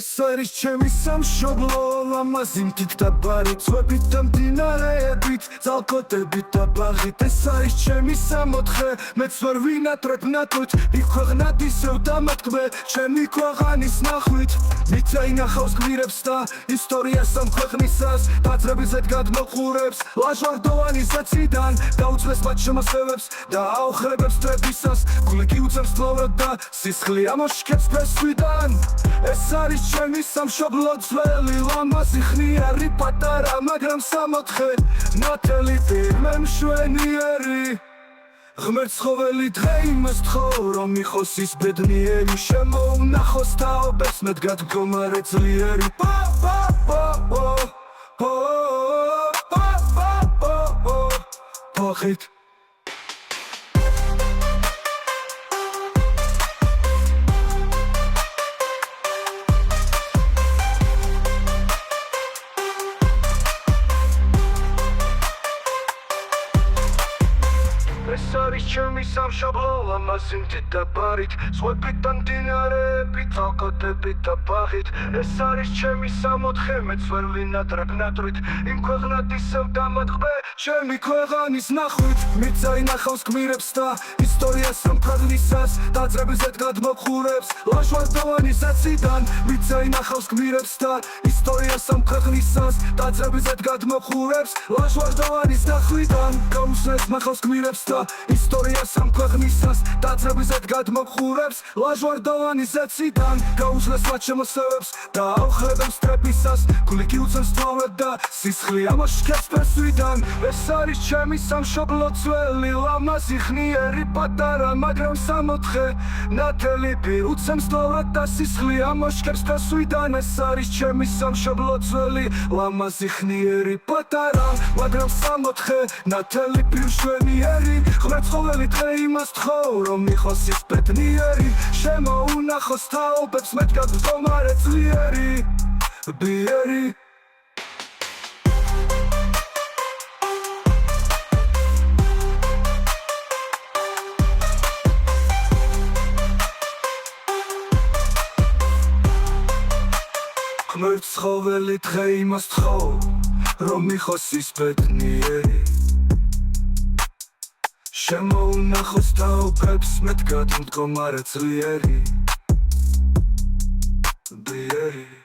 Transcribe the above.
ეს არის ჩემი სამშობლო ლამაზი მთით და ბარით ზღვებით და მდინარეებით ძალკოდებით და ბაღით ეს არის ჩემი სამოთხე მეც ვარ ვინატრებ ნატვით იქ ქვეყნად ისევ დამატკბე ჩემი ქვეყანის ნახვით მიწა ინახავს გმირებს და ისტორიას ამ ქვეყნისას დაძრებისად გადმოყურებს ლაჟვარდოვანი ზეციდან დაუწმეს მათ შემოსევებს და აოხრებებს ტრებისას გულიკი უწევს ფლორად და სისხლი ამოშქებს ფესვიდან ეს არის ჩემი სამშობლო ძველი ლამაზი ხნიარი პატარა მაგრამ სამოთხე ნათელი პირმე მშვენიერი ღმერთ ცხოველი დღე იმას თხოვ რომ იყოს ის ბედნიერი შემოუნახოს თაობებს მეტ გადგომარე ძლიერი ფოხით ეს არის ჩემი სამშობლო ლამაზი მთით და ბარით ზღვებით და მდინარეებით ძალკოდებით და ბაღით ეს არის ჩემი სამოთხე მეც ვერ ვინატრებ ნატვით იმ ქვეყნად ისევ დამატკბე ჩემი ქვეყანის ნახვით მიწა ინახავს გმირებს და ისტორიას ამ ქვეყნისას დაძრებისად გადმოყურებს ლაჟვარდოვანი ზეციდან მიწა ინახავს გმირებს და ისტორიას ამ ქვეყნისას დაძრებისად გადმოყურებს ლაჟვარდოვანის ნახვიდან გაუსწრებს მახავს გმირებს და ისტორიას ამ ქვეყნისას დაძრებისად გადმოყურებს ლაჟვარდოვანი ზეციდან გაუსწრებს მათ შემოსევებს და აოხრებებს ტრებისას გულიკი უწევს ფლორად და სისხლი ამოშქებს ფესვიდან ეს არის ჩემი სამშობლო ძველი ლამაზი ხნიერი პატარა მაგრამ სამოთხე ნათელი პირ უწევს ფლორად და სისხლი ამოშქებს ფესვიდან ეს არის ჩემი სამშობლო ძველი ლამაზი ხნიერი პატარა მაგრამ სამოთხე ნათელი პირ მშვენიერი ღმერთ ცხოველი დღე იმას თხოვ რომ იყოს ის ბედნიერი შემოუნახოს თაობებს მეტ გადგომარე ძლიერი ბიერი ღმერთ ცხოველი დღე იმას თხოვ რომ იყოს ის ბედნიერი შემოუნახოს თაობებს მეტ გადგომარე ძლიერი ბიერი